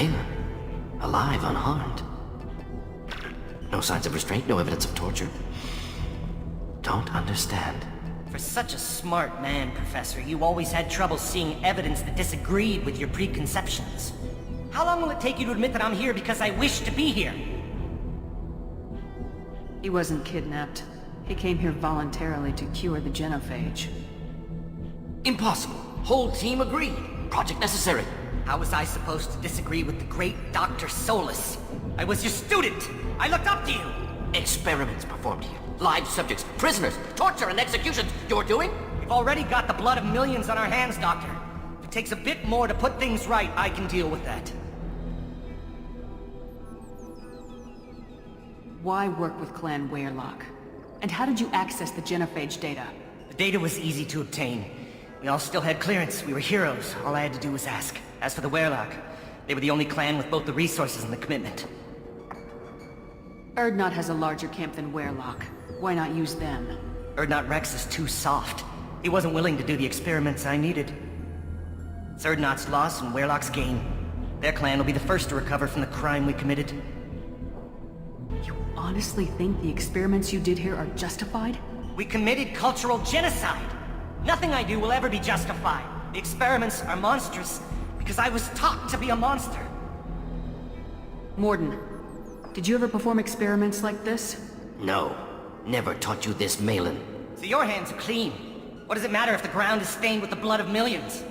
Maelon, alive, unharmed. No signs of restraint, no evidence of torture. Don't understand. For such a smart man, Professor, you always had trouble seeing evidence that disagreed with your preconceptions. How long will it take you to admit that I'm here because I wish to be here? He wasn't kidnapped. He came here voluntarily to cure the Genophage. Impossible. Whole team agreed. Project necessary. How was I supposed to disagree with the great Dr. Solus? I was your student! I looked up to you! Experiments performed here. Live subjects, prisoners, torture and executions. You're doing? We've already got the blood of millions on our hands, Doctor. If it takes a bit more to put things right, I can deal with that. Why work with Clan Weyrloc? And how did you access the Genophage data? The data was easy to obtain. We all still had clearance. We were heroes. All I had to do was ask. As for the Weyrloc, they were the only clan with both the resources and the commitment. Urdnot has a larger camp than Weyrloc. Why not use them? Urdnot Rex is too soft. He wasn't willing to do the experiments I needed. It's Urdnot's loss and Weyrloc's gain. Their clan will be the first to recover from the crime we committed. You honestly think the experiments you did here are justified? We committed cultural genocide! Nothing I do will ever be justified. The experiments are monstrous because I was taught to be a monster. Mordin, did you ever perform experiments like this? No. Never taught you this, Maelon. So your hands are clean. What does it matter if the ground is stained with the blood of millions?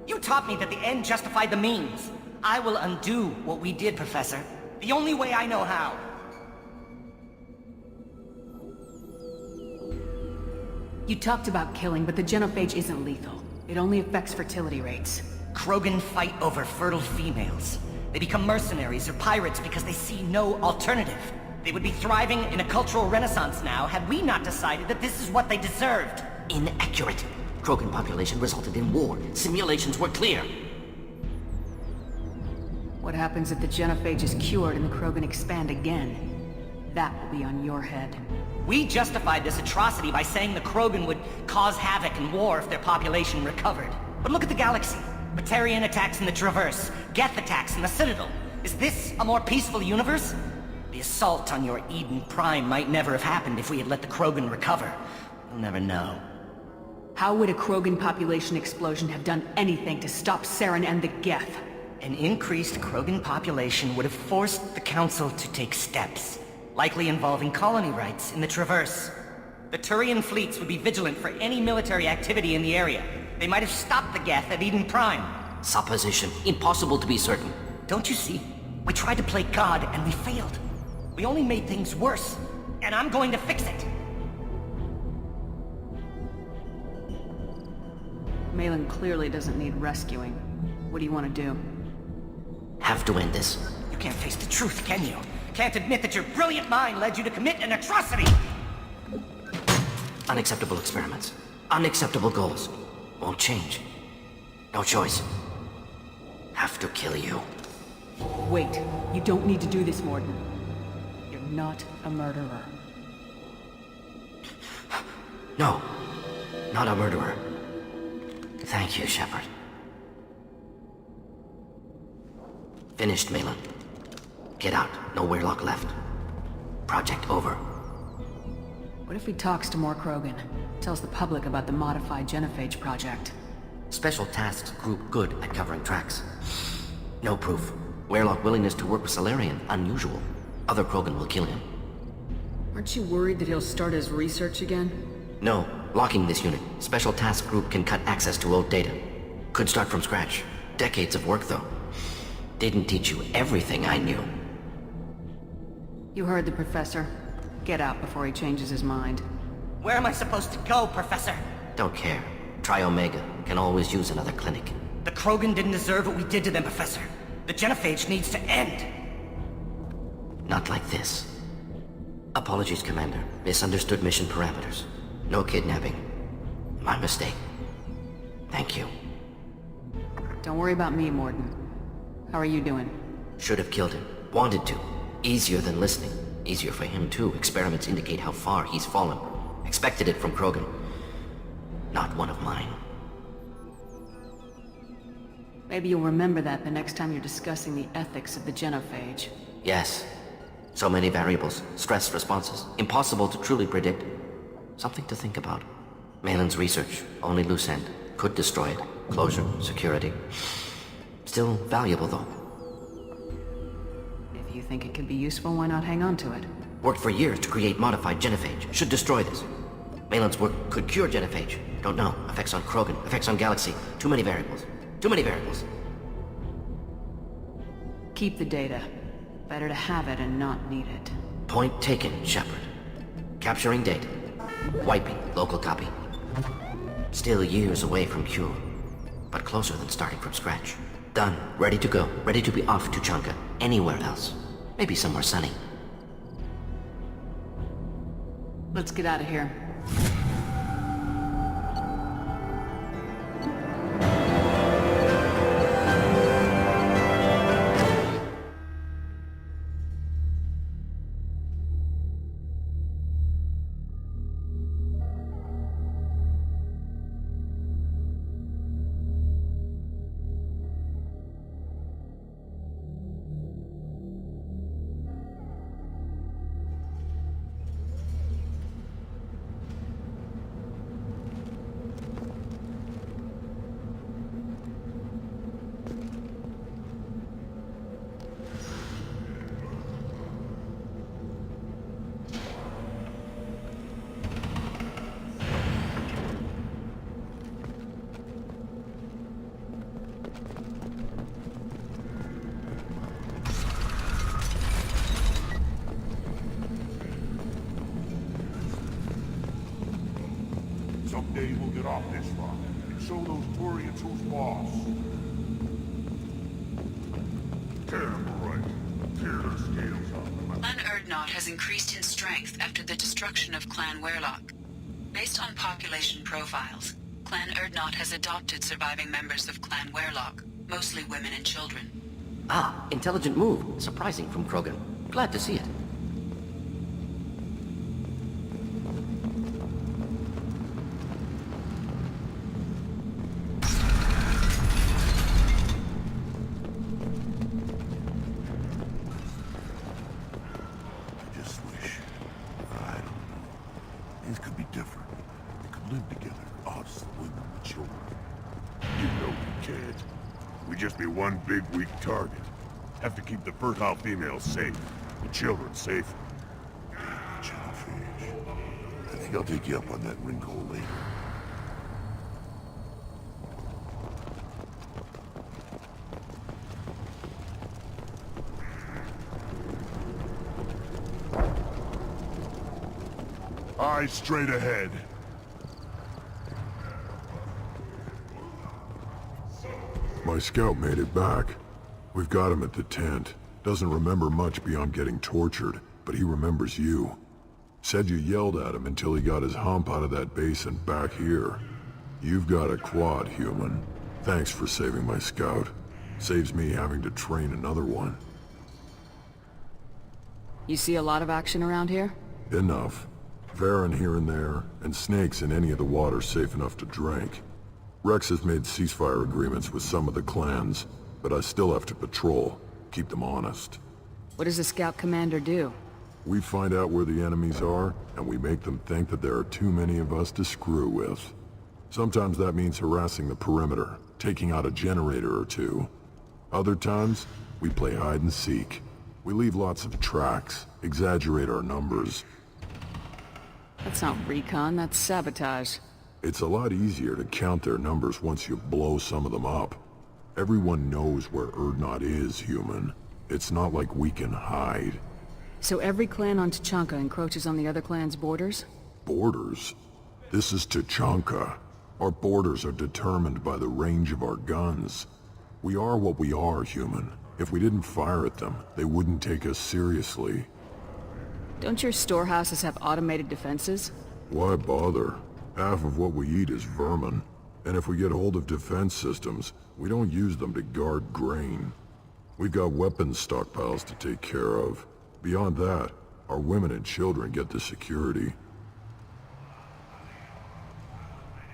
You taught me that the end justified the means. I will undo what we did, Professor. The only way I know how. You talked about killing, but the Genophage isn't lethal. It only affects fertility rates. Krogan fight over fertile females. They become mercenaries or pirates because they see no alternative. They would be thriving in a cultural renaissance now had we not decided that this is what they deserved. Inaccurate. Krogan population resulted in war. Simulations were clear. What happens if the Genophage is cured and the Krogan expand again? That will be on your head. We justified this atrocity by saying the Krogan would cause havoc and war if their population recovered. But look at the galaxy. Batarian attacks in the Traverse, Geth attacks in the Citadel. Is this a more peaceful universe? The assault on your Eden Prime might never have happened if we had let the Krogan recover. We'll never know. How would a Krogan population explosion have done anything to stop Saren and the Geth? An increased Krogan population would have forced the Council to take steps, likely involving colony rights in the Traverse. The Turian fleets would be vigilant for any military activity in the area. They might have stopped the Geth at Eden Prime. Supposition. Impossible to be certain. Don't you see? We tried to play God and we failed. We only made things worse, and I'm going to fix it. Maelon clearly doesn't need rescuing. What do you want to do? Have to end this. You can't face the truth, can you? Can't admit that your brilliant mind led you to commit an atrocity! Unacceptable experiments. Unacceptable goals. Won't change. No choice. Have to kill you. Wait. You don't need to do this, Mordin. You're not a murderer. No. Not a murderer. Thank you, Shepard. Finished, Maelon. Get out. No Weyrloc left. Project over. What if he talks to more Krogan? Tells the public about the modified Genophage project? Special Tasks Group good at covering tracks. No proof. Weyrloc willingness to work with Salarian, unusual. Other Krogan will kill him. Aren't you worried that he'll start his research again? No. Locking this unit. Special Task Group can cut access to old data. Could start from scratch. Decades of work, though. Didn't teach you everything I knew. You heard the Professor. Get out before he changes his mind. Where am I supposed to go, Professor? Don't care. Try Omega. Can always use another clinic. The Krogan didn't deserve what we did to them, Professor. The Genophage needs to end. Not like this. Apologies, Commander. Misunderstood mission parameters. No kidnapping. My mistake. Thank you. Don't worry about me, Mordin. How are you doing? Should have killed him. Wanted to. Easier than listening. Easier for him, too. Experiments indicate how far he's fallen. Expected it from Krogan. Not one of mine. Maybe you'll remember that the next time you're discussing the ethics of the Genophage. Yes. So many variables, stress responses, impossible to truly predict. Something to think about. Maelon's research, only loose end. Could destroy it. Closure, security. Still valuable, though. If you think it could be useful, why not hang on to it? Worked for years to create modified Genophage. Should destroy this. Maelon's work could cure Genophage. Don't know. Effects on Krogan, effects on Galaxy. Too many variables. Too many variables. Keep the data. Better to have it and not need it. Point taken, Shepard. Capturing data. Wiping local copy. Still years away from cure. But closer than starting from scratch. Done. Ready to go. Ready to be off to Chanka. Anywhere else. Maybe somewhere sunny. Let's get out of here. Someday we'll get off this rock and show those Turians who's boss. Tear them right. Tear their scales off. Clan Urdnot has increased in strength after the destruction of Clan Weyrloc. Based on population profiles, Clan Urdnot has adopted surviving members of Clan Weyrloc, mostly women and children. Ah, intelligent move. Surprising from Krogan. Glad to see it. Things could be different. We could live together, us, the women, the children. You know we can't. We'd just be one big, weak target. Have to keep the fertile females safe. The children safe. Genophage. I think I'll take you up on that wrinkle later. Eyes straight ahead. My scout made it back. We've got him at the tent. Doesn't remember much beyond getting tortured, but he remembers you. Said you yelled at him until he got his hump out of that base and back here. You've got a quad, human. Thanks for saving my scout. Saves me having to train another one. You see a lot of action around here? Enough. Varen here and there, and snakes in any of the water safe enough to drink. Rex has made ceasefire agreements with some of the clans, but I still have to patrol, keep them honest. What does the scout commander do? We find out where the enemies are, and we make them think that there are too many of us to screw with. Sometimes that means harassing the perimeter, taking out a generator or two. Other times, we play hide and seek. We leave lots of tracks, exaggerate our numbers. That's not recon, that's sabotage. It's a lot easier to count their numbers once you blow some of them up. Everyone knows where Urdnot is, human. It's not like we can hide. So every clan on Tachanka encroaches on the other clan's borders? Borders? This is Tachanka. Our borders are determined by the range of our guns. We are what we are, human. If we didn't fire at them, they wouldn't take us seriously. Don't your storehouses have automated defenses? Why bother? Half of what we eat is vermin. And if we get hold of defense systems, we don't use them to guard grain. We've got weapons stockpiles to take care of. Beyond that, our women and children get the security.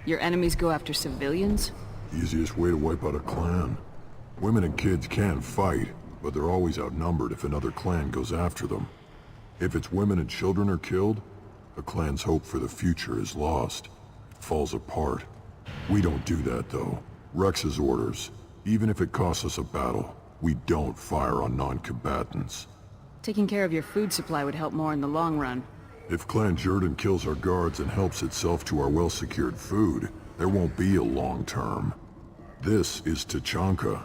Your enemies go after civilians? Easiest way to wipe out a clan. Women and kids can fight, but they're always outnumbered if another clan goes after them. If its women and children are killed, a clan's hope for the future is lost. It falls apart. We don't do that, though. Rex's orders. Even if it costs us a battle, we don't fire on non-combatants. Taking care of your food supply would help more in the long run. If Clan Jordan kills our guards and helps itself to our well-secured food, there won't be a long term. This is Tachanka.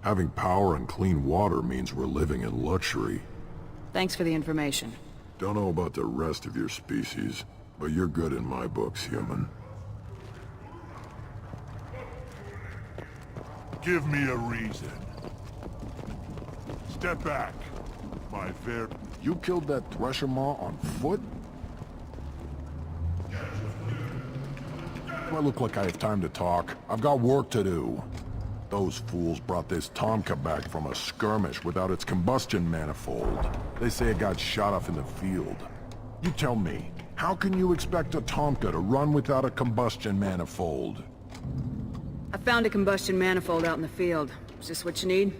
Having power and clean water means we're living in luxury. Thanks for the information. Don't know about the rest of your species, but you're good in my books, human. Give me a reason. Step back, my fair... You killed that Thresher Maw on foot? Do I look like I have time to talk? I've got work to do. Those fools brought this Tomka back from a skirmish without its combustion manifold. They say it got shot off in the field. You tell me, how can you expect a Tomka to run without a combustion manifold? I found a combustion manifold out in the field. Is this what you need?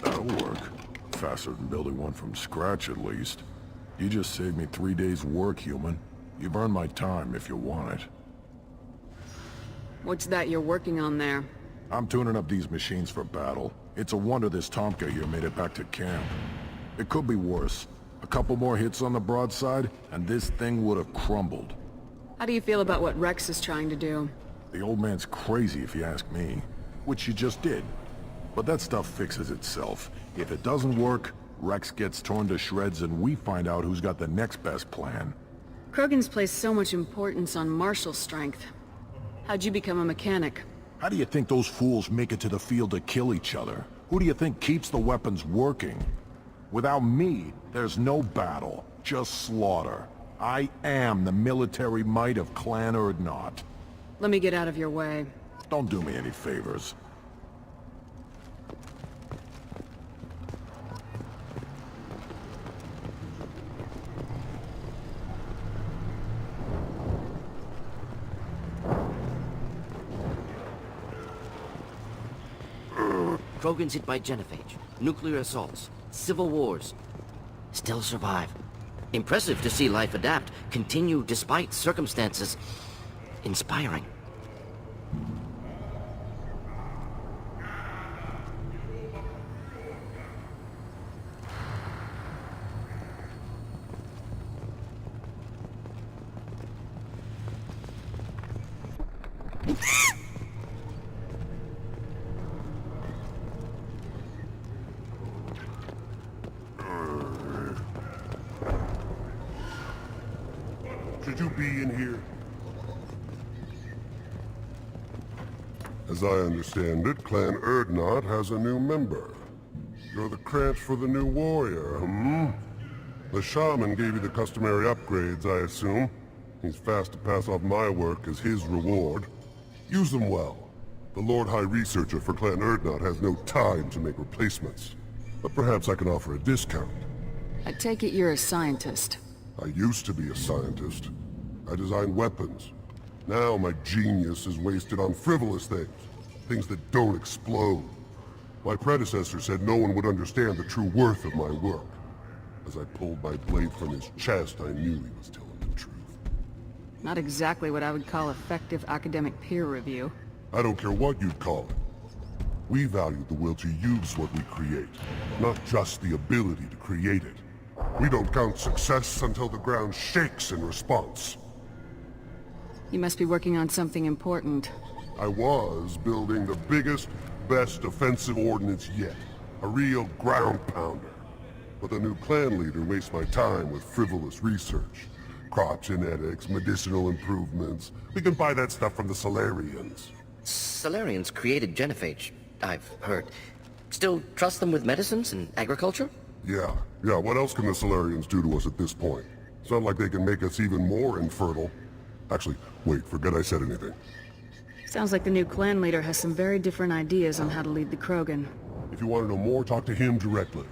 That'll work. Faster than building one from scratch, at least. You just saved me 3 days' work, human. You've earned my time if you want it. What's that you're working on there? I'm tuning up these machines for battle. It's a wonder this Tomka here made it back to camp. It could be worse. A couple more hits on the broadside, and this thing would have crumbled. How do you feel about what Rex is trying to do? The old man's crazy if you ask me. Which you just did. But that stuff fixes itself. If it doesn't work, Rex gets torn to shreds and we find out who's got the next best plan. Krogan's placed so much importance on martial strength. How'd you become a mechanic? How do you think those fools make it to the field to kill each other? Who do you think keeps the weapons working? Without me, there's no battle, just slaughter. I am the military might of Clan Urdnot. Let me get out of your way. Don't do me any favors. Krogan's hit by Genophage, nuclear assaults, civil wars. Still survive. Impressive to see life adapt, continue despite circumstances. Inspiring. Should you be in here? As I understand it, Clan Urdnot has a new member. You're the cranch for the new warrior, hmm? The shaman gave you the customary upgrades, I assume. He's fast to pass off my work as his reward. Use them well. The Lord High Researcher for Clan Urdnot has no time to make replacements. But perhaps I can offer a discount. I take it you're a scientist. I used to be a scientist. I designed weapons. Now my genius is wasted on frivolous things. Things that don't explode. My predecessor said no one would understand the true worth of my work. As I pulled my blade from his chest, I knew he was telling the truth. Not exactly what I would call effective academic peer review. I don't care what you'd call it. We value the will to use what we create, not just the ability to create it. We don't count success until the ground shakes in response. You must be working on something important. I was building the biggest, best offensive ordnance yet. A real ground pounder. But the new clan leader wastes my time with frivolous research. Crop genetics, medicinal improvements. We can buy that stuff from the Salarians. Salarians created Genophage, I've heard. Still trust them with medicines and agriculture? Yeah. What else can the Salarians do to us at this point? It's not like they can make us even more infertile. Actually, wait, forget I said anything. Sounds like the new clan leader has some very different ideas on how to lead the Krogan. If you want to know more, talk to him directly.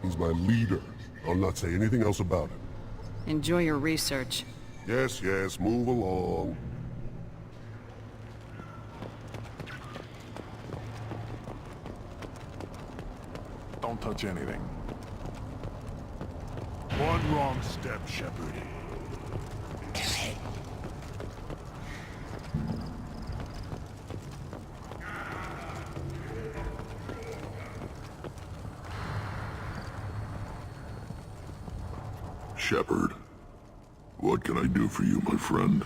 He's my leader. I'll not say anything else about it. Enjoy your research. Yes, move along. don't touch anything. One wrong step, Shepard. Shepard, what can I do for you, my friend?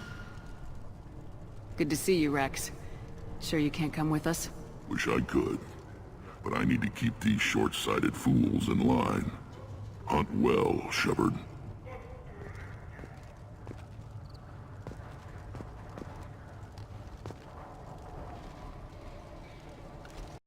Good to see you, Rex. Sure you can't come with us? Wish I could, but I need to keep these short-sighted fools in line. Hunt well, Shepard.